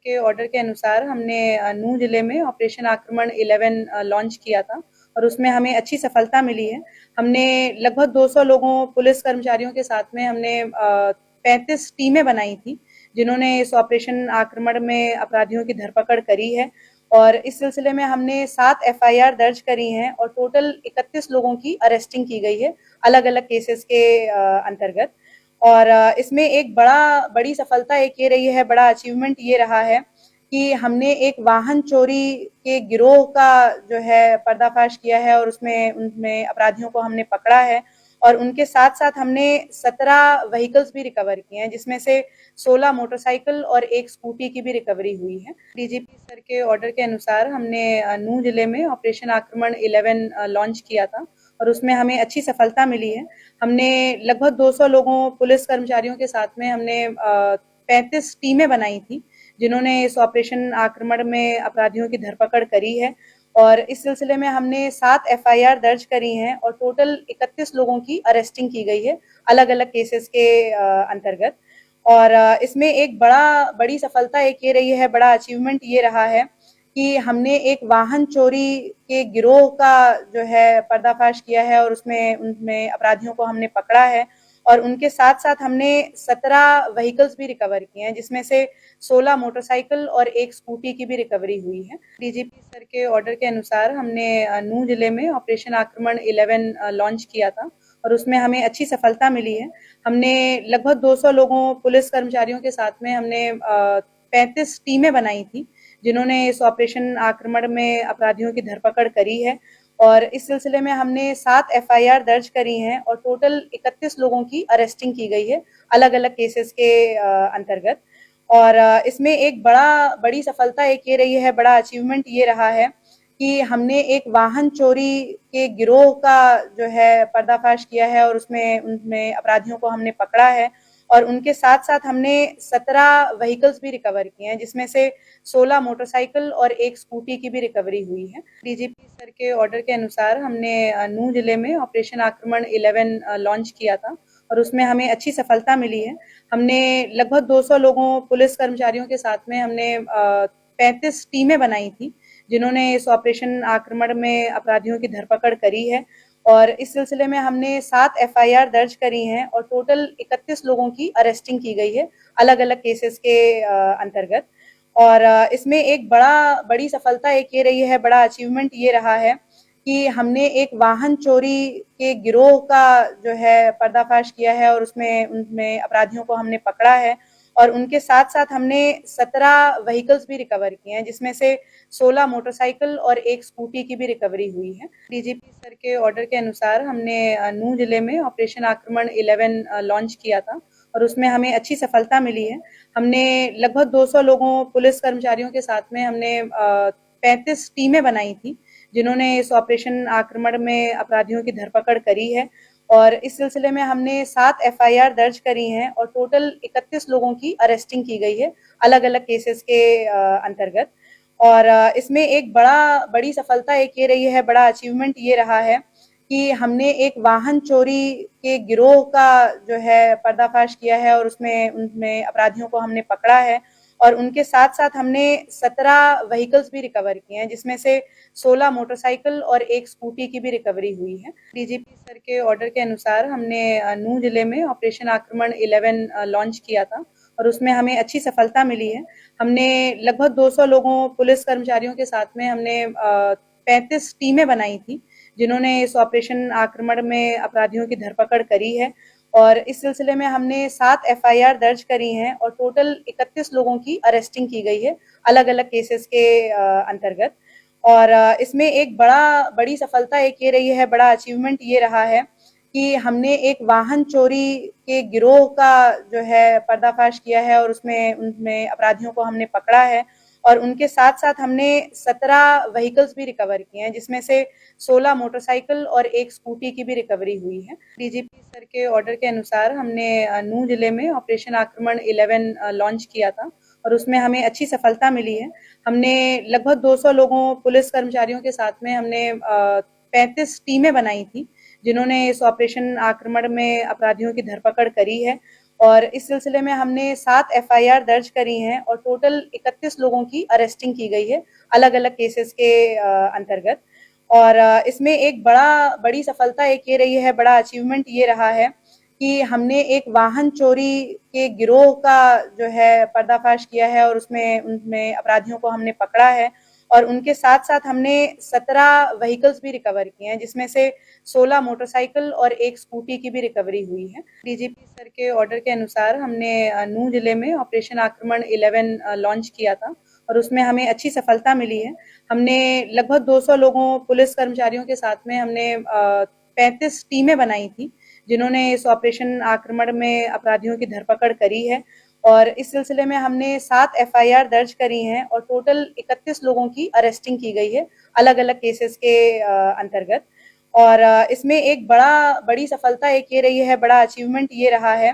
के ऑर्डर के अनुसार हमने नूंह जिले में ऑपरेशन आक्रमण 11 लॉन्च किया था और उसमें हमें अच्छी सफलता मिली है। हमने लगभग 200 लोगों पुलिस कर्मचारियों के साथ में हमने 35 टीमें बनाई थी, जिन्होंने इस ऑपरेशन आक्रमण में अपराधियों की धरपकड़ करी है और इस सिलसिले में हमने 7 एफआईआर दर्ज करी हैं और टोटल 31 लोगों की अरेस्टिंग की गई है अलग-अलग केसेस के अंतर्गत। और इसमें एक बड़ी सफलता एक ये रही है, बड़ा अचीवमेंट ये रहा है कि हमने एक वाहन चोरी के गिरोह का जो है पर्दाफाश किया है और उसमें उनमें अपराधियों को हमने पकड़ा है और उनके साथ-साथ हमने 17 व्हीकल्स भी रिकवर किए हैं, जिसमें से 16 मोटरसाइकिल और 1 स्कूटी की भी रिकवरी हुई है। डीजीपी सर के ऑर्डर के अनुसार हमने नूंह जिले में ऑपरेशन आक्रमण 11 लॉन्च किया था और उसमें हमें अच्छी सफलता मिली है। हमने लगभग 200 लोगों पुलिस कर्मचारियों के साथ में हमने 35 टीमें बनाई थी, जिन्होंने इस ऑपरेशन आक्रमण में अपराधियों की धरपकड़ करी है और इस सिलसिले में हमने 7 एफआईआर दर्ज करी हैं और टोटल 31 लोगों की अरेस्टिंग की गई है अलग-अलग केसेस के अंतर्गत। और इसमें एक बड़ी सफलता एक ये रही है, बड़ा अचीवमेंट ये रहा है कि हमने एक वाहन चोरी के गिरोह का जो है पर्दाफाश किया है और उसमें उनमें अपराधियों को हमने पकड़ा है और उनके साथ-साथ हमने 17 व्हीकल्स भी रिकवर किए हैं, जिसमें से 16 मोटरसाइकिल और 1 स्कूटी की भी रिकवरी हुई है। डीजीपी सर के ऑर्डर के अनुसार हमने नूंह जिले में ऑपरेशन आक्रमण 11 लॉन्च किया था और उसमें हमें अच्छी सफलता मिली है। हमने लगभग 200 लोगों पुलिस कर्मचारियों के साथ में हमने 35 टीमें बनाई थी, जिन्होंने इस ऑपरेशन आक्रमण में अपराधियों की धरपकड़ करी है और इस सिलसिले में हमने 7 एफआईआर दर्ज करी हैं और टोटल 31 लोगों की अरेस्टिंग की गई है अलग-अलग केसेस के अंतर्गत। और इसमें एक बड़ी सफलता एक ये रही है, बड़ा अचीवमेंट ये रहा है कि हमने एक वाहन चोरी के गिरोह का जो है पर्दाफाश किया है और उसमें उनमें अपराधियों को हमने पकड़ा है और उनके साथ-साथ हमने 17 व्हीकल्स भी रिकवर किए हैं, जिसमें से 16 मोटरसाइकिल और 1 स्कूटी की भी रिकवरी हुई है। डीजीपी सर के ऑर्डर के अनुसार हमने नूंह जिले में ऑपरेशन आक्रमण 11 लॉन्च किया था और उसमें हमें अच्छी सफलता मिली है। हमने लगभग 200 लोगों पुलिस कर्मचारियों के साथ में हमने 35 टीमें बनाई थी, जिन्होंने इस ऑपरेशन आक्रमण में अपराधियों की धरपकड़ करी है और इस सिलसिले में हमने 7 एफआईआर दर्ज करी हैं और टोटल 31 लोगों की अरेस्टिंग की गई है अलग-अलग केसेस के अंतर्गत। और इसमें एक बड़ी सफलता एक ये रही है, बड़ा अचीवमेंट ये रहा है कि हमने एक वाहन चोरी के गिरोह का जो है पर्दाफाश किया है और उसमें उनमें अपराधियों को हमने पकड़ा है और उनके साथ-साथ हमने 17 व्हीकल्स भी रिकवर किए हैं, जिसमें से 16 मोटरसाइकिल और 1 स्कूटी की भी रिकवरी हुई है। डीजीपी सर के ऑर्डर के अनुसार हमने नूंह जिले में ऑपरेशन आक्रमण 11 लॉन्च किया था और उसमें हमें अच्छी सफलता मिली है। हमने लगभग 200 लोगों पुलिस कर्मचारियों के साथ में हमने 35 टीमें बनाई थी, जिन्होंने इस ऑपरेशन आक्रमण में अपराधियों की धरपकड़ करी है और इस सिलसिले में हमने 7 एफआईआर दर्ज करी हैं और टोटल 31 लोगों की अरेस्टिंग की गई है अलग-अलग केसेस के अंतर्गत। और इसमें एक बड़ी सफलता एक ये रही है, बड़ा अचीवमेंट ये रहा है कि हमने एक वाहन चोरी के गिरोह का जो है पर्दाफाश किया है और उसमें उनमें अपराधियों को हमने पकड़ा है और उनके साथ-साथ हमने 17 व्हीकल्स भी रिकवर किए हैं, जिसमें से 16 मोटरसाइकिल और 1 स्कूटी की भी रिकवरी हुई है। डीजीपी सर के ऑर्डर के अनुसार हमने नूंह जिले में ऑपरेशन आक्रमण 11 लॉन्च किया था और उसमें हमें अच्छी सफलता मिली है। हमने लगभग 200 लोगों पुलिस कर्मचारियों के साथ में हमने 35 टीमें बनाई थी, जिन्होंने इस ऑपरेशन आक्रमण में अपराधियों की धरपकड़ करी है और इस सिलसिले में हमने 7 एफआईआर दर्ज करी हैं और टोटल 31 लोगों की अरेस्टिंग की गई है अलग-अलग केसेस के अंतर्गत। और इसमें एक बड़ी सफलता एक ये रही है, बड़ा अचीवमेंट ये रहा है कि हमने एक वाहन चोरी के गिरोह का जो है पर्दाफाश किया है और उसमें उनमें अपराधियों को हमने पकड़ा है और उनके साथ-साथ हमने 17 व्हीकल्स भी रिकवर किए हैं, जिसमें से 16 मोटरसाइकिल और 1 स्कूटी की भी रिकवरी हुई है। डीजीपी सर के ऑर्डर के अनुसार हमने नूंह जिले में ऑपरेशन आक्रमण 11 लॉन्च किया था और उसमें हमें अच्छी सफलता मिली है। हमने लगभग 200 लोगों पुलिस कर्मचारियों के साथ में हमने 35 टीमें बनाई थी, जिन्होंने इस ऑपरेशन आक्रमण में अपराधियों की धरपकड़ करी है और इस सिलसिले में हमने 7 एफआईआर दर्ज करी हैं और टोटल 31 लोगों की अरेस्टिंग की गई है अलग अलग केसेस के अंतर्गत। और इसमें एक बड़ी सफलता एक ये रही है, बड़ा अचीवमेंट ये रहा है कि हमने एक वाहन चोरी के गिरोह का जो है पर्दाफाश किया है और उसमें उनमें अपराधियों को हमने पकड़ा है और उनके साथ साथ हमने 17 व्हीकल्स भी रिकवर किए हैं, जिसमें से 16 मोटरसाइकिल और एक स्कूटी की भी रिकवरी हुई है। डीजीपी सर के ऑर्डर के अनुसार हमने नूंह जिले में ऑपरेशन आक्रमण 11 लॉन्च किया था और उसमें हमें अच्छी सफलता मिली है। हमने लगभग 200 लोगों पुलिस कर्मचारियों के साथ में हमने 35 टीमें बनाई थी, जिन्होंने इस ऑपरेशन आक्रमण में अपराधियों की धरपकड़ करी है और इस सिलसिले में हमने 7 एफआईआर दर्ज करी हैं और टोटल 31 लोगों की अरेस्टिंग की गई है अलग अलग केसेस के अंतर्गत। और इसमें एक बड़ी सफलता एक ये रही है, बड़ा अचीवमेंट ये रहा है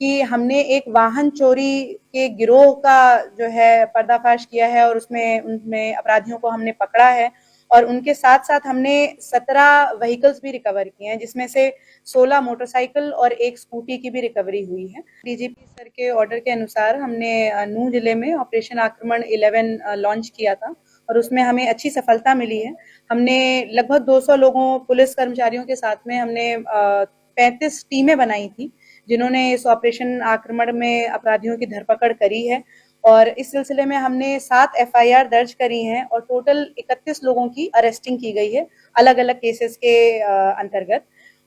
कि हमने एक वाहन चोरी के गिरोह का जो है पर्दाफाश किया है और उसमें उनमें अपराधियों को हमने पकड़ा है और उनके साथ साथ हमने 17 व्हीकल्स भी रिकवर किए हैं, जिसमें से 16 मोटरसाइकिल और एक स्कूटी की भी रिकवरी हुई है। डीजीपी सर के ऑर्डर के अनुसार हमने नूंह जिले में ऑपरेशन आक्रमण 11 लॉन्च किया था और उसमें हमें अच्छी सफलता मिली है। हमने लगभग 200 लोगों पुलिस कर्मचारियों के साथ में हमने 35 टीमें बनाई थी, जिन्होंने इस ऑपरेशन आक्रमण में अपराधियों की धरपकड़ करी है और इस सिलसिले में हमने 7 एफआईआर दर्ज करी हैं और टोटल 31 लोगों की अरेस्टिंग की गई है अलग अलग केसेस के अंतर्गत।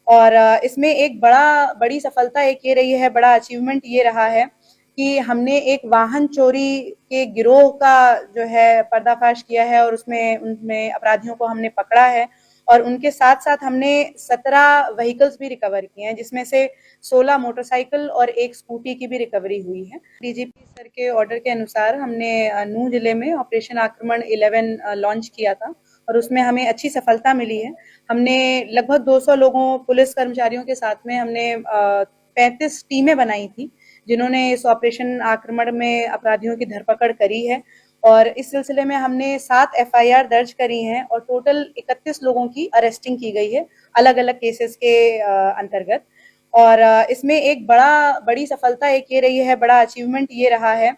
और इसमें एक बड़ी सफलता एक ये रही है, बड़ा अचीवमेंट ये रहा है कि हमने एक वाहन चोरी के गिरोह का जो है पर्दाफाश किया है और उसमें उनमें अपराधियों को हमने पकड़ा है और उनके साथ साथ हमने 17 व्हीकल्स भी रिकवर किए हैं, जिसमें से 16 मोटरसाइकिल और एक स्कूटी की भी रिकवरी हुई है। डीजीपी सर के ऑर्डर के अनुसार हमने नूंह जिले में ऑपरेशन आक्रमण 11 लॉन्च किया था और उसमें हमें अच्छी सफलता मिली है। हमने लगभग 200 लोगों पुलिस कर्मचारियों के साथ में हमने 35 टीमें बनाई थी, जिन्होंने इस ऑपरेशन आक्रमण में अपराधियों की धरपकड़ करी है और इस सिलसिले में हमने 7 एफआईआर दर्ज करी हैं और टोटल 31 लोगों की अरेस्टिंग की गई है अलग अलग केसेस के अंतर्गत। और इसमें एक बड़ी सफलता एक ये रही है, बड़ा अचीवमेंट ये रहा है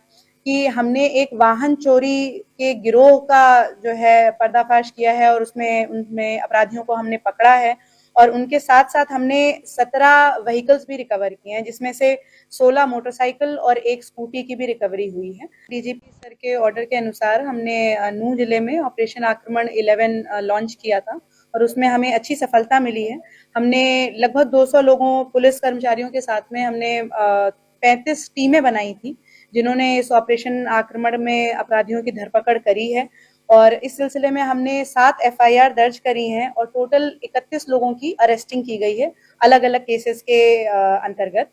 कि हमने एक वाहन चोरी के गिरोह का जो है पर्दाफाश किया है और उसमें उनमें अपराधियों को हमने पकड़ा है और उनके साथ साथ हमने 17 व्हीकल्स भी रिकवर किए हैं, जिसमें से 16 मोटरसाइकिल और एक स्कूटी की भी रिकवरी हुई है। डीजीपी सर के ऑर्डर के अनुसार हमने नूंह जिले में ऑपरेशन आक्रमण 11 लॉन्च किया था और उसमें हमें अच्छी सफलता मिली है। हमने लगभग 200 लोगों पुलिस कर्मचारियों के साथ में हमने 35 टीमें बनाई थी, जिन्होंने इस ऑपरेशन आक्रमण में अपराधियों की धरपकड़ करी है और इस सिलसिले में हमने 7 एफआईआर दर्ज करी हैं और टोटल 31 लोगों की अरेस्टिंग की गई है अलग अलग केसेस के अंतर्गत।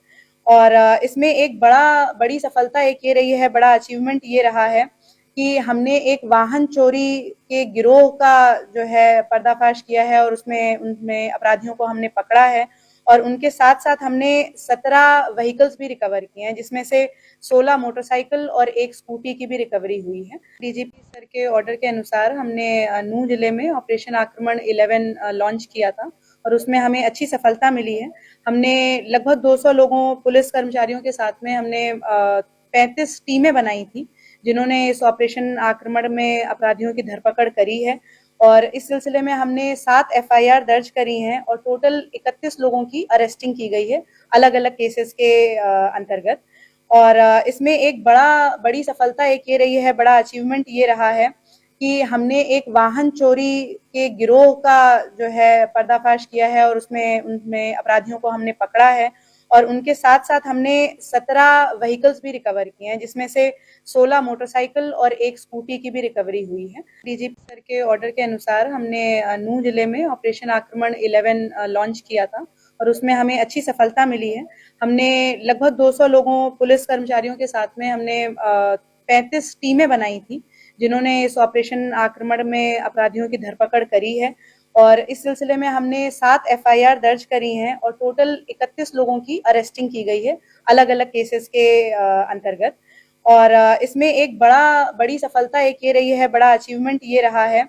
और इसमें एक बड़ी सफलता एक ये रही है, बड़ा अचीवमेंट ये रहा है कि हमने एक वाहन चोरी के गिरोह का जो है पर्दाफाश किया है और उसमें उनमें अपराधियों को हमने पकड़ा है और उनके साथ साथ हमने 17 व्हीकल्स भी रिकवर किए हैं, जिसमें से 16 मोटरसाइकिल और एक स्कूटी की भी रिकवरी हुई है। डीजीपी सर के ऑर्डर के अनुसार हमने नूंह जिले में ऑपरेशन आक्रमण 11 लॉन्च किया था और उसमें हमें अच्छी सफलता मिली है। हमने लगभग 200 लोगों पुलिस कर्मचारियों के साथ में हमने 35 टीमें बनाई थी, जिन्होंने इस ऑपरेशन आक्रमण में अपराधियों की धरपकड़ करी है और इस सिलसिले में हमने 7 एफआईआर दर्ज करी हैं और टोटल 31 लोगों की अरेस्टिंग की गई है अलग अलग केसेस के अंतर्गत। और इसमें एक बड़ी सफलता एक ये रही है, बड़ा अचीवमेंट ये रहा है कि हमने एक वाहन चोरी के गिरोह का जो है पर्दाफाश किया है और उसमें उनमें अपराधियों को हमने पकड़ा है और उनके साथ साथ हमने 17 व्हीकल्स भी रिकवर किए हैं, जिसमें से 16 मोटरसाइकिल और एक स्कूटी की भी रिकवरी हुई है। डीजीपी सर के ऑर्डर के अनुसार हमने नूंह जिले में ऑपरेशन आक्रमण 11 लॉन्च किया था और उसमें हमें अच्छी सफलता मिली है। हमने लगभग 200 लोगों पुलिस कर्मचारियों के साथ में हमने 35 टीमें बनाई थी, जिन्होंने इस ऑपरेशन आक्रमण में अपराधियों की धरपकड़ करी है और इस सिलसिले में हमने 7 एफआईआर दर्ज करी हैं और टोटल 31 लोगों की अरेस्टिंग की गई है अलग अलग केसेस के अंतर्गत। और इसमें एक बड़ी सफलता एक ये रही है, बड़ा अचीवमेंट ये रहा है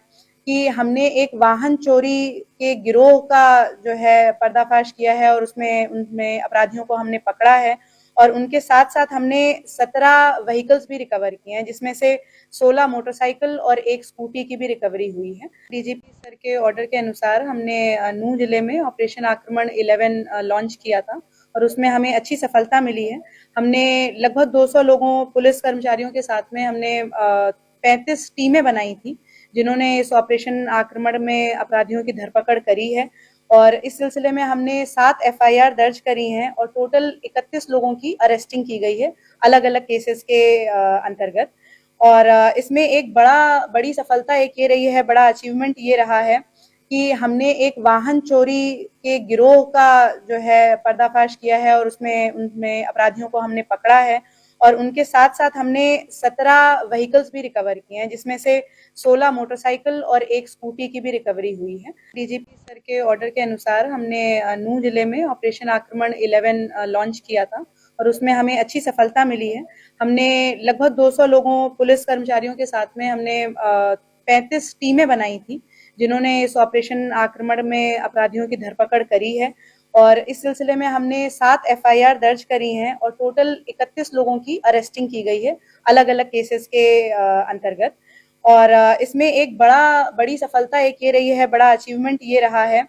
कि हमने एक वाहन चोरी के गिरोह का जो है पर्दाफाश किया है और उसमें उनमें अपराधियों को हमने पकड़ा है और उनके साथ-साथ हमने 17 व्हीकल्स भी रिकवर किए हैं, जिसमें से 16 मोटरसाइकिल और 1 स्कूटी की भी रिकवरी हुई है। डीजीपी सर के ऑर्डर के अनुसार हमने नूंह जिले में ऑपरेशन आक्रमण 11 लॉन्च किया था और उसमें हमें अच्छी सफलता मिली है। हमने लगभग 200 लोगों पुलिस कर्मचारियों के साथ में हमने 35 टीमें बनाई थी, जिन्होंने इस ऑपरेशन आक्रमण में अपराधियों की धरपकड़ करी है और इस सिलसिले में हमने 7 एफआईआर दर्ज करी हैं और टोटल 31 लोगों की अरेस्टिंग की गई है अलग-अलग केसेस के अंतर्गत। और इसमें एक बड़ी सफलता एक ये रही है, बड़ा अचीवमेंट ये रहा है कि हमने एक वाहन चोरी के गिरोह का जो है पर्दाफाश किया है और उनमें अपराधियों को हमने पकड़ा है और उनके साथ-साथ हमने 17 व्हीकल्स भी रिकवर किए हैं, जिसमें से 16 मोटरसाइकिल और 1 स्कूटी की भी रिकवरी हुई है। डीजीपी सर के ऑर्डर के अनुसार हमने नूंह जिले में ऑपरेशन आक्रमण 11 लॉन्च किया था और उसमें हमें अच्छी सफलता मिली है। हमने लगभग 200 लोगों पुलिस कर्मचारियों के साथ में हमने 35 टीमें बनाई थी, जिन्होंने इस ऑपरेशन आक्रमण में अपराधियों की धरपकड़ करी है और इस सिलसिले में हमने 7 एफआईआर दर्ज करी हैं और टोटल 31 लोगों की अरेस्टिंग की गई है अलग-अलग केसेस के अंतर्गत। और इसमें एक बड़ी सफलता एक ये रही है, बड़ा अचीवमेंट ये रहा है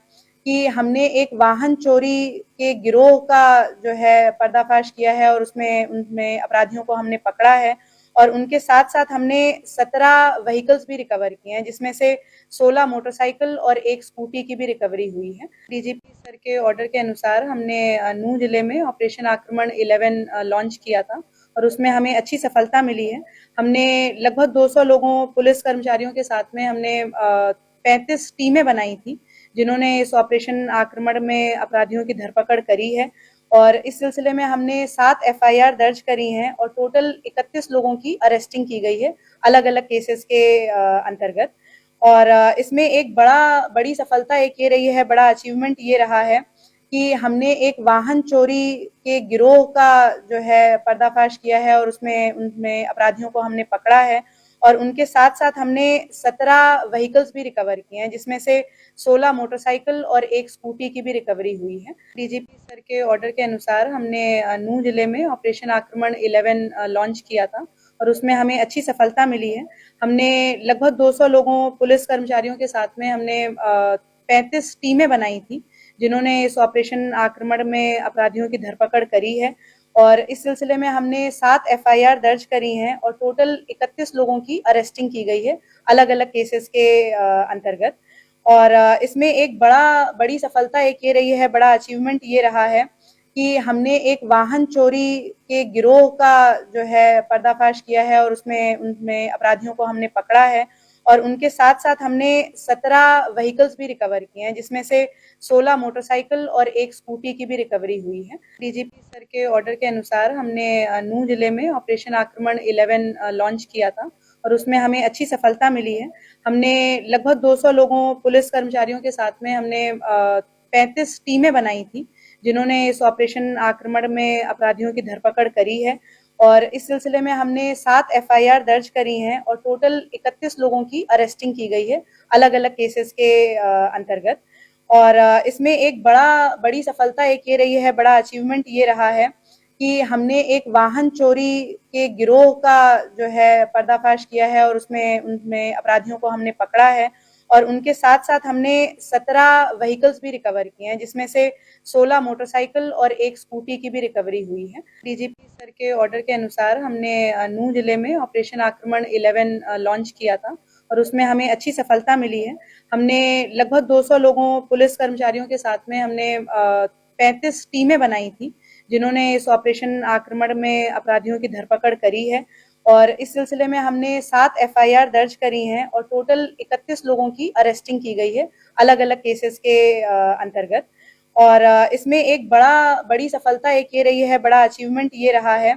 कि हमने एक वाहन चोरी के गिरोह का जो है पर्दाफाश किया है और उनमें अपराधियों को हमने पकड़ा है और उनके साथ-साथ हमने 17 व्हीकल्स भी रिकवर किए हैं, जिसमें से 16 मोटरसाइकिल और 1 स्कूटी की भी रिकवरी हुई है। डीजीपी सर के ऑर्डर के अनुसार हमने नूंह जिले में ऑपरेशन आक्रमण 11 लॉन्च किया था और उसमें हमें अच्छी सफलता मिली है। हमने लगभग 200 लोगों पुलिस कर्मचारियों के साथ में हमने 35 टीमें बनाई थी, जिन्होंने इस ऑपरेशन आक्रमण में अपराधियों की धरपकड़ करी है और इस सिलसिले में हमने 7 एफआईआर दर्ज करी हैं और टोटल 31 लोगों की अरेस्टिंग की गई है अलग-अलग केसेस के अंतर्गत। और इसमें एक बड़ी सफलता एक ये रही है, बड़ा अचीवमेंट ये रहा है कि हमने एक वाहन चोरी के गिरोह का जो है पर्दाफाश किया है और उनमें अपराधियों को हमने पकड़ा है और उनके साथ-साथ हमने 17 व्हीकल्स भी रिकवर किए हैं, जिसमें से 16 मोटरसाइकिल और 1 स्कूटी की भी रिकवरी हुई है। डीजीपी सर के ऑर्डर के अनुसार हमने नूंह जिले में ऑपरेशन आक्रमण 11 लॉन्च किया था और उसमें हमें अच्छी सफलता मिली है। हमने लगभग 200 लोगों पुलिस कर्मचारियों के साथ में हमने 35 टीमें बनाई थी, जिन्होंने इस ऑपरेशन आक्रमण में अपराधियों की धरपकड़ करी है और इस सिलसिले में हमने 7 एफआईआर दर्ज करी हैं और टोटल 31 लोगों की अरेस्टिंग की गई है अलग-अलग केसेस के अंतर्गत। और इसमें एक बड़ी सफलता एक ये रही है, बड़ा अचीवमेंट ये रहा है कि हमने एक वाहन चोरी के गिरोह का जो है पर्दाफाश किया है और उनमें अपराधियों को हमने पकड़ा है और उनके साथ-साथ हमने 17 व्हीकल्स भी रिकवर किए हैं, जिसमें से 16 मोटरसाइकिल और 1 स्कूटी की भी रिकवरी हुई है। डीजीपी सर के ऑर्डर के अनुसार हमने नूंह जिले में ऑपरेशन आक्रमण 11 लॉन्च किया था और उसमें हमें अच्छी सफलता मिली है। हमने लगभग 200 लोगों पुलिस कर्मचारियों के साथ में हमने 35 टीमें बनाई थी, जिन्होंने इस ऑपरेशन आक्रमण में अपराधियों की धरपकड़ करी है और इस सिलसिले में हमने 7 एफआईआर दर्ज करी हैं और टोटल 31 लोगों की अरेस्टिंग की गई है अलग-अलग केसेस के अंतर्गत। और इसमें एक बड़ी सफलता एक ये रही है, बड़ा अचीवमेंट ये रहा है कि हमने एक वाहन चोरी के गिरोह का जो है पर्दाफाश किया है और उनमें अपराधियों को हमने पकड़ा है और उनके साथ-साथ हमने 17 व्हीकल्स भी रिकवर किए हैं, जिसमें से 16 मोटरसाइकिल और 1 स्कूटी की भी रिकवरी हुई है। डीजीपी सर के ऑर्डर के अनुसार हमने नूंह जिले में ऑपरेशन आक्रमण 11 लॉन्च किया था और उसमें हमें अच्छी सफलता मिली है। हमने लगभग 200 लोगों पुलिस कर्मचारियों के साथ में हमने 35 टीमें बनाई थी, जिन्होंने इस ऑपरेशन आक्रमण में अपराधियों की धरपकड़ करी है और इस सिलसिले में हमने 7 एफआईआर दर्ज करी हैं और टोटल 31 लोगों की अरेस्टिंग की गई है अलग-अलग केसेस के अंतर्गत। और इसमें एक बड़ी सफलता एक ये रही है, बड़ा अचीवमेंट ये रहा है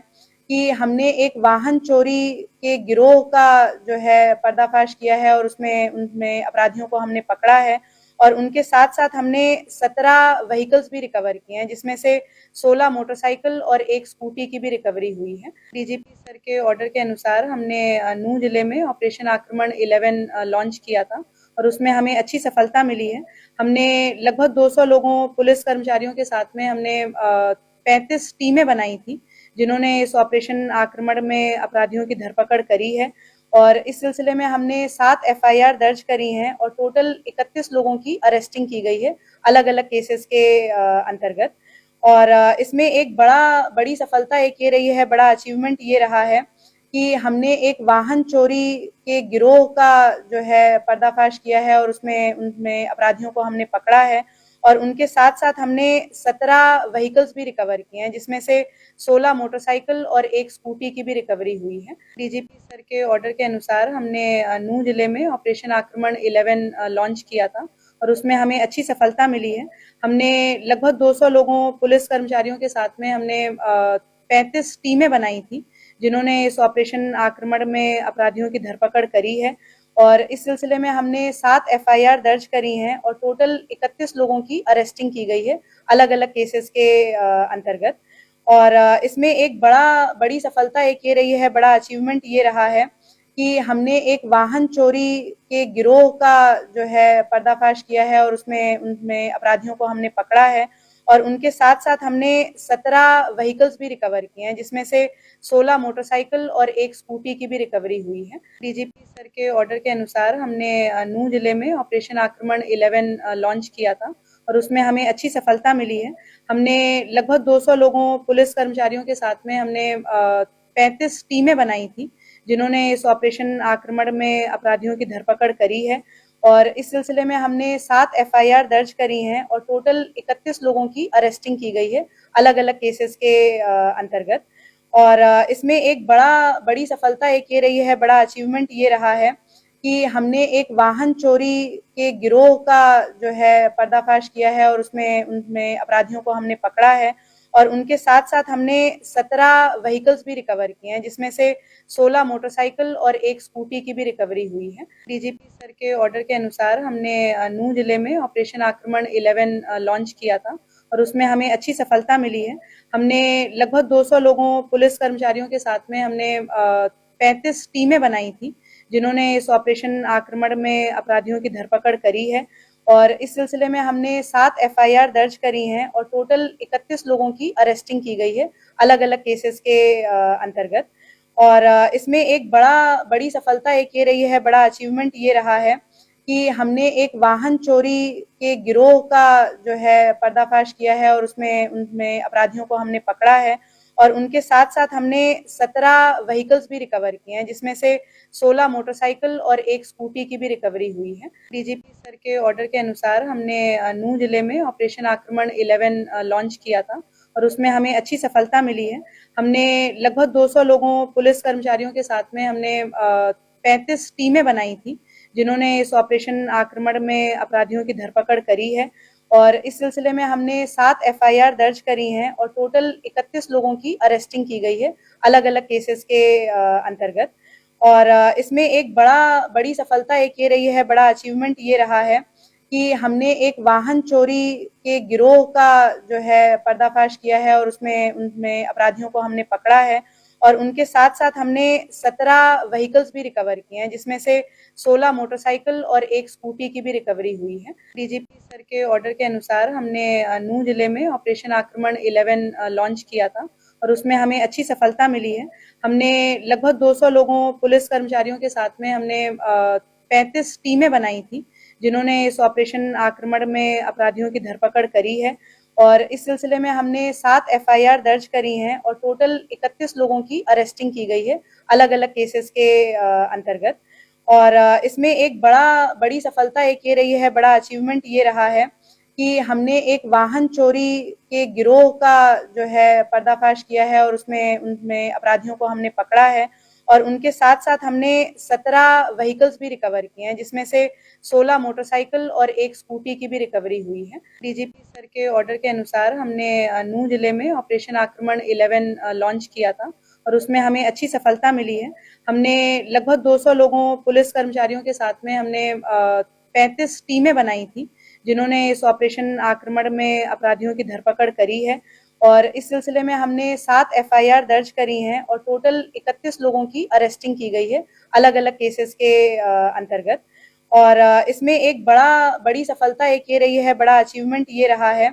कि हमने एक वाहन चोरी के गिरोह का जो है पर्दाफाश किया है और उनमें अपराधियों को हमने पकड़ा है और उनके साथ-साथ हमने 17 व्हीकल्स भी रिकवर किए हैं, जिसमें से 16 मोटरसाइकिल और 1 स्कूटी की भी रिकवरी हुई है। डीजीपी सर के ऑर्डर के अनुसार हमने नूंह जिले में ऑपरेशन आक्रमण 11 लॉन्च किया था और उसमें हमें अच्छी सफलता मिली है। हमने लगभग 200 लोगों पुलिस कर्मचारियों के साथ में हमने 35 टीमें बनाई थी, जिन्होंने इस ऑपरेशन आक्रमण में अपराधियों की धरपकड़ करी है। और इस सिलसिले में हमने 7 एफआईआर दर्ज करी हैं और टोटल 31 लोगों की अरेस्टिंग की गई है अलग अलग केसेस के अंतर्गत। और इसमें एक बड़ी सफलता एक ये रही है, बड़ा अचीवमेंट ये रहा है कि हमने एक वाहन चोरी के गिरोह का जो है पर्दाफाश किया है और उसमें उनमें अपराधियों को हमने पकड़ा है। और उनके साथ साथ हमने 17 व्हीकल्स भी रिकवर किए हैं, जिसमें से 16 मोटरसाइकिल और एक स्कूटी की भी रिकवरी हुई है। डीजीपी सर के ऑर्डर के अनुसार हमने नूंह जिले में ऑपरेशन आक्रमण 11 लॉन्च किया था और उसमें हमें अच्छी सफलता मिली है। हमने लगभग 200 लोगों पुलिस कर्मचारियों के साथ में हमने 35 टीमें बनाई थी, जिन्होंने इस ऑपरेशन आक्रमण में अपराधियों की धरपकड़ करी है। और इस सिलसिले में हमने 7 एफआईआर दर्ज करी हैं और टोटल 31 लोगों की अरेस्टिंग की गई है अलग अलग केसेस के अंतर्गत। और इसमें एक बड़ी सफलता एक ये रही है, बड़ा अचीवमेंट ये रहा है कि हमने एक वाहन चोरी के गिरोह का जो है पर्दाफाश किया है और उसमें उनमें अपराधियों को हमने पकड़ा है। और उनके साथ साथ हमने 17 व्हीकल्स भी रिकवर किए हैं, जिसमें से 16 मोटरसाइकिल और एक स्कूटी की भी रिकवरी हुई है। डीजीपी सर के ऑर्डर के अनुसार हमने नूंह जिले में ऑपरेशन आक्रमण 11 लॉन्च किया था और उसमें हमें अच्छी सफलता मिली है। हमने लगभग 200 लोगों पुलिस कर्मचारियों के साथ में हमने 35 टीमें बनाई थी, जिन्होंने इस ऑपरेशन आक्रमण में अपराधियों की धरपकड़ करी है। और इस सिलसिले में हमने 7 एफआईआर दर्ज करी हैं और टोटल 31 लोगों की अरेस्टिंग की गई है अलग अलग केसेस के अंतर्गत। और इसमें एक बड़ी सफलता एक ये रही है, बड़ा अचीवमेंट ये रहा है कि हमने एक वाहन चोरी के गिरोह का जो है पर्दाफाश किया है और उसमें उनमें अपराधियों को हमने पकड़ा है। और उनके साथ साथ हमने 17 व्हीकल्स भी रिकवर किए हैं, जिसमें से 16 मोटरसाइकिल और एक स्कूटी की भी रिकवरी हुई है। डीजीपी सर के ऑर्डर के अनुसार हमने नूंह जिले में ऑपरेशन आक्रमण 11 लॉन्च किया था और उसमें हमें अच्छी सफलता मिली है। हमने लगभग 200 लोगों पुलिस कर्मचारियों के साथ में हमने 35 टीमें बनाई थी, जिन्होंने इस ऑपरेशन आक्रमण में अपराधियों की धरपकड़ करी है। और इस सिलसिले में हमने 7 एफआईआर दर्ज करी हैं और टोटल 31 लोगों की अरेस्टिंग की गई है अलग अलग केसेस के अंतर्गत। और इसमें एक बड़ी सफलता एक ये रही है, बड़ा अचीवमेंट ये रहा है कि हमने एक वाहन चोरी के गिरोह का जो है पर्दाफाश किया है और उसमें उनमें अपराधियों को हमने पकड़ा है। और उनके साथ साथ हमने 17 व्हीकल्स भी रिकवर किए हैं, जिसमें से 16 मोटरसाइकिल और एक स्कूटी की भी रिकवरी हुई है। डीजीपी सर के ऑर्डर के अनुसार हमने नूंह जिले में ऑपरेशन आक्रमण 11 लॉन्च किया था और उसमें हमें अच्छी सफलता मिली है। हमने लगभग 200 लोगों पुलिस कर्मचारियों के साथ में हमने 35 टीमें बनाई थी, जिन्होंने इस ऑपरेशन आक्रमण में अपराधियों की धरपकड़ करी है। और इस सिलसिले में हमने 7 एफआईआर दर्ज करी हैं और टोटल 31 लोगों की अरेस्टिंग की गई है अलग अलग केसेस के अंतर्गत। और इसमें एक बड़ी सफलता एक ये रही है, बड़ा अचीवमेंट ये रहा है कि हमने एक वाहन चोरी के गिरोह का जो है पर्दाफाश किया है और उसमें उनमें अपराधियों को हमने पकड़ा है। और उनके साथ साथ हमने 17 व्हीकल्स भी रिकवर किए हैं, जिसमें से 16 मोटरसाइकिल और एक स्कूटी की भी रिकवरी हुई है। डीजीपी सर के ऑर्डर के अनुसार हमने नूंह जिले में ऑपरेशन आक्रमण 11 लॉन्च किया था और उसमें हमें अच्छी सफलता मिली है। हमने लगभग 200 लोगों पुलिस कर्मचारियों के साथ में हमने 35 टीमें बनाई थी, जिन्होंने इस ऑपरेशन आक्रमण में अपराधियों की धरपकड़ करी है। और इस सिलसिले में हमने 7 एफआईआर दर्ज करी हैं और टोटल 31 लोगों की अरेस्टिंग की गई है अलग अलग केसेस के अंतर्गत। और इसमें एक बड़ी सफलता एक ये रही है, बड़ा अचीवमेंट ये रहा है कि हमने एक वाहन चोरी के गिरोह का जो है पर्दाफाश किया है और उसमें उनमें अपराधियों को हमने पकड़ा है। और उनके साथ साथ हमने 17 व्हीकल्स भी रिकवर किए हैं, जिसमें से 16 मोटरसाइकिल और एक स्कूटी की भी रिकवरी हुई है। डीजीपी सर के ऑर्डर के अनुसार हमने नूंह जिले में ऑपरेशन आक्रमण 11 लॉन्च किया था और उसमें हमें अच्छी सफलता मिली है। हमने लगभग 200 लोगों पुलिस कर्मचारियों के साथ में हमने 35 टीमें बनाई थी, जिन्होंने इस ऑपरेशन आक्रमण में अपराधियों की धरपकड़ करी है। और इस सिलसिले में हमने 7 एफआईआर दर्ज करी हैं और टोटल 31 लोगों की अरेस्टिंग की गई है अलग अलग केसेस के अंतर्गत। और इसमें एक बड़ी सफलता एक ये रही है, बड़ा अचीवमेंट ये रहा है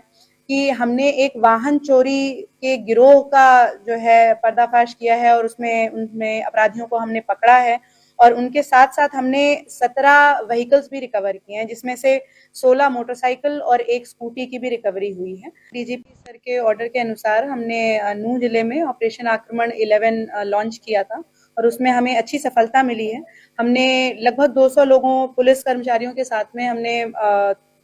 कि हमने एक वाहन चोरी के गिरोह का जो है पर्दाफाश किया है और उसमें उनमें अपराधियों को हमने पकड़ा है और उनके साथ-साथ हमने 17 व्हीकल्स भी रिकवर किए हैं, जिसमें से 16 मोटरसाइकिल और 1 स्कूटी की भी रिकवरी हुई है। डीजीपी सर के ऑर्डर के अनुसार हमने नूंह जिले में ऑपरेशन आक्रमण 11 लॉन्च किया था और उसमें हमें अच्छी सफलता मिली है। हमने लगभग 200 लोगों पुलिस कर्मचारियों के साथ में हमने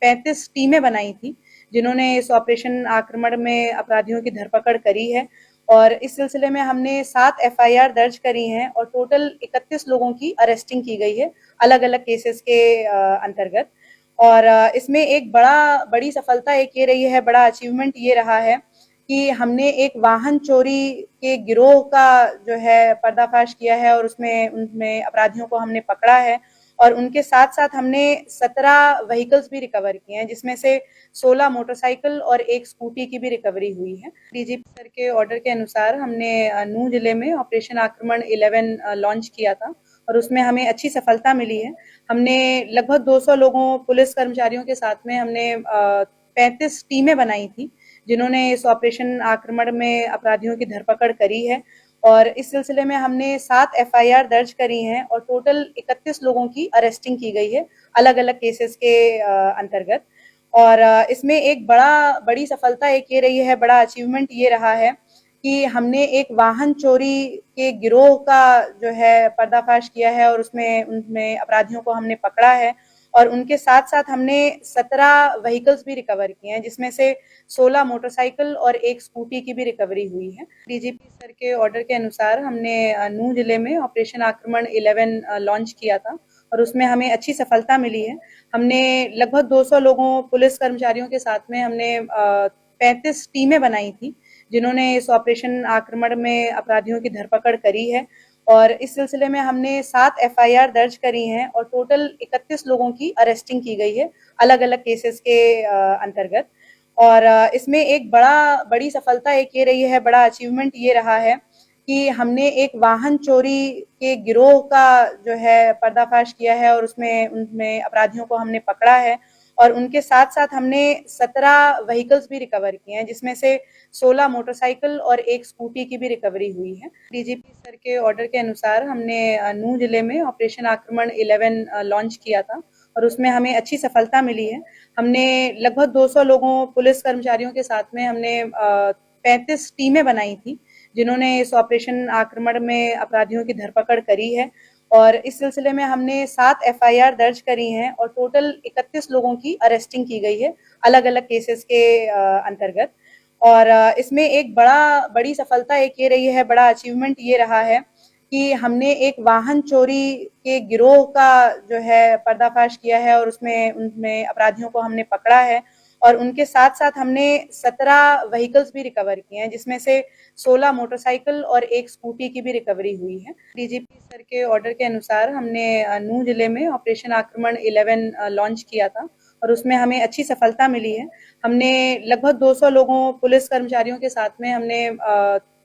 35 टीमें बनाई थी, जिन्होंने इस ऑपरेशन आक्रमण में अपराधियों की धरपकड़ करी है और इस सिलसिले में हमने 7 एफआईआर दर्ज करी हैं और टोटल 31 लोगों की अरेस्टिंग की गई है अलग-अलग केसेस के अंतर्गत। और इसमें एक बड़ी सफलता एक ये रही है, बड़ा अचीवमेंट ये रहा है कि हमने एक वाहन चोरी के गिरोह का जो है पर्दाफाश किया है और उसमें उनमें अपराधियों को हमने पकड़ा है और उनके साथ-साथ हमने 17 व्हीकल्स भी रिकवर किए हैं, जिसमें से 16 मोटरसाइकिल और 1 स्कूटी की भी रिकवरी हुई है। डीजीपी सर के ऑर्डर के अनुसार हमने नूंह जिले में ऑपरेशन आक्रमण 11 लॉन्च किया था और उसमें हमें अच्छी सफलता मिली है। हमने लगभग 200 लोगों पुलिस कर्मचारियों के साथ में हमने 35 टीमें बनाई थी, जिन्होंने इस ऑपरेशन आक्रमण में अपराधियों की धरपकड़ करी है और इस सिलसिले में हमने 7 एफआईआर दर्ज करी हैं और टोटल 31 लोगों की अरेस्टिंग की गई है अलग-अलग केसेस के अंतर्गत। और इसमें एक बड़ी सफलता एक ये रही है, बड़ा अचीवमेंट ये रहा है कि हमने एक वाहन चोरी के गिरोह का जो है पर्दाफाश किया है और उसमें उनमें अपराधियों को हमने पकड़ा है और उनके साथ-साथ हमने 17 व्हीकल्स भी रिकवर किए हैं, जिसमें से 16 मोटरसाइकिल और 1 स्कूटी की भी रिकवरी हुई है। डीजीपी सर के ऑर्डर के अनुसार हमने नूंह जिले में ऑपरेशन आक्रमण 11 लॉन्च किया था और उसमें हमें अच्छी सफलता मिली है। हमने लगभग 200 लोगों पुलिस कर्मचारियों के साथ में हमने 35 टीमें बनाई थी, जिन्होंने इस ऑपरेशन आक्रमण में अपराधियों की धरपकड़ करी है और इस सिलसिले में हमने 7 एफआईआर दर्ज करी हैं और टोटल 31 लोगों की अरेस्टिंग की गई है अलग-अलग केसेस के अंतर्गत। और इसमें एक बड़ी सफलता एक ये रही है, बड़ा अचीवमेंट ये रहा है कि हमने एक वाहन चोरी के गिरोह का जो है पर्दाफाश किया है और उसमें उनमें अपराधियों को हमने पकड़ा है और उनके साथ-साथ हमने 17 व्हीकल्स भी रिकवर किए हैं, जिसमें से 16 मोटरसाइकिल और 1 स्कूटी की भी रिकवरी हुई है। डीजीपी सर के ऑर्डर के अनुसार हमने नूंह जिले में ऑपरेशन आक्रमण 11 लॉन्च किया था और उसमें हमें अच्छी सफलता मिली है। हमने लगभग 200 लोगों पुलिस कर्मचारियों के साथ में हमने 35 टीमें बनाई थी, जिन्होंने इस ऑपरेशन आक्रमण में अपराधियों की धरपकड़ करी है और इस सिलसिले में हमने 7 एफआईआर दर्ज करी हैं और टोटल 31 लोगों की अरेस्टिंग की गई है अलग-अलग केसेस के अंतर्गत। और इसमें एक बड़ी सफलता एक ये रही है, बड़ा अचीवमेंट ये रहा है कि हमने एक वाहन चोरी के गिरोह का जो है पर्दाफाश किया है और उसमें उनमें अपराधियों को हमने पकड़ा है और उनके साथ-साथ हमने 17 व्हीकल्स भी रिकवर किए हैं, जिसमें से 16 मोटरसाइकिल और 1 स्कूटी की भी रिकवरी हुई है। डीजीपी सर के ऑर्डर के अनुसार हमने नूंह जिले में ऑपरेशन आक्रमण 11 लॉन्च किया था और उसमें हमें अच्छी सफलता मिली है। हमने लगभग 200 लोगों पुलिस कर्मचारियों के साथ में हमने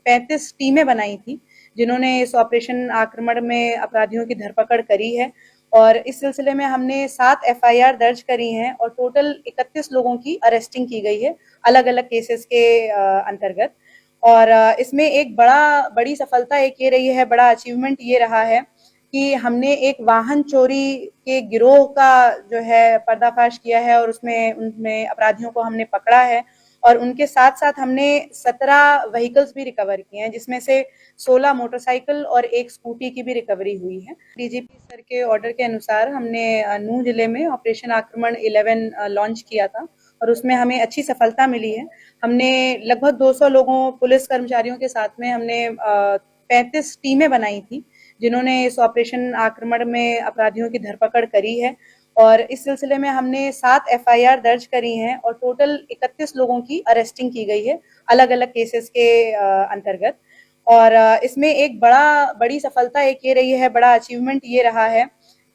35 टीमें बनाई थी, जिन्होंने इस ऑपरेशन आक्रमण में अपराधियों की धरपकड़ करी है और इस सिलसिले में हमने 7 एफआईआर दर्ज करी हैं और टोटल 31 लोगों की अरेस्टिंग की गई है अलग-अलग केसेस के अंतर्गत। और इसमें एक बड़ी सफलता एक ये रही है, बड़ा अचीवमेंट ये रहा है कि हमने एक वाहन चोरी के गिरोह का जो है पर्दाफाश किया है और उसमें उनमें अपराधियों को हमने पकड़ा है और उनके साथ-साथ हमने 17 व्हीकल्स भी रिकवर किए हैं, जिसमें से 16 मोटरसाइकिल और 1 स्कूटी की भी रिकवरी हुई है। डीजीपी सर के ऑर्डर के अनुसार हमने नूंह जिले में ऑपरेशन आक्रमण 11 लॉन्च किया था और उसमें हमें अच्छी सफलता मिली है। हमने लगभग 200 लोगों पुलिस कर्मचारियों के साथ में हमने 35 टीमें बनाई थी, जिन्होंने इस ऑपरेशन आक्रमण में अपराधियों की धरपकड़ करी है और इस सिलसिले में हमने 7 एफआईआर दर्ज करी हैं और टोटल 31 लोगों की अरेस्टिंग की गई है अलग-अलग केसेस के अंतर्गत। और इसमें एक बड़ी सफलता एक ये रही है, बड़ा अचीवमेंट ये रहा है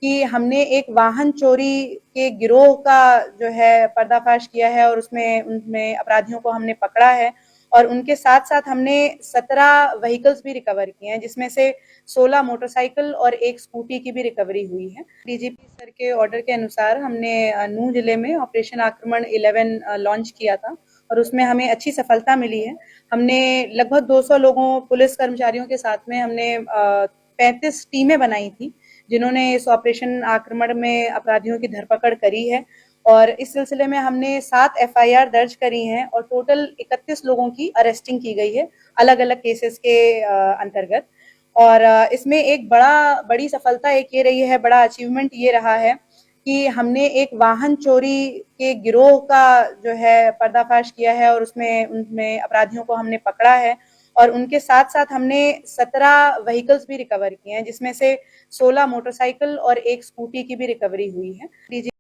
कि हमने एक वाहन चोरी के गिरोह का जो है पर्दाफाश किया है और उसमें उनमें अपराधियों को हमने पकड़ा है और उनके साथ-साथ हमने 17 व्हीकल्स भी रिकवर किए हैं, जिसमें से 16 मोटरसाइकिल और 1 स्कूटी की भी रिकवरी हुई है। डीजीपी सर के ऑर्डर के अनुसार हमने नूंह जिले में ऑपरेशन आक्रमण 11 लॉन्च किया था और उसमें हमें अच्छी सफलता मिली है। हमने लगभग 200 लोगों पुलिस कर्मचारियों के साथ में हमने 35 टीमें बनाई थी, जिन्होंने इस ऑपरेशन आक्रमण में अपराधियों की धरपकड़ करी है और इस सिलसिले में हमने 7 एफआईआर दर्ज करी हैं और टोटल 31 लोगों की अरेस्टिंग की गई है अलग-अलग केसेस के अंतर्गत। और इसमें एक बड़ी सफलता एक ये रही है, बड़ा अचीवमेंट ये रहा है कि हमने एक वाहन चोरी के गिरोह का जो है पर्दाफाश किया है और उसमें उनमें अपराधियों को हमने पकड़ा है और उनके साथ-साथ हमने 17 व्हीकल्स भी रिकवर किए हैं, जिसमें से 16 मोटरसाइकिल और 1 स्कूटी की भी रिकवरी हुई है।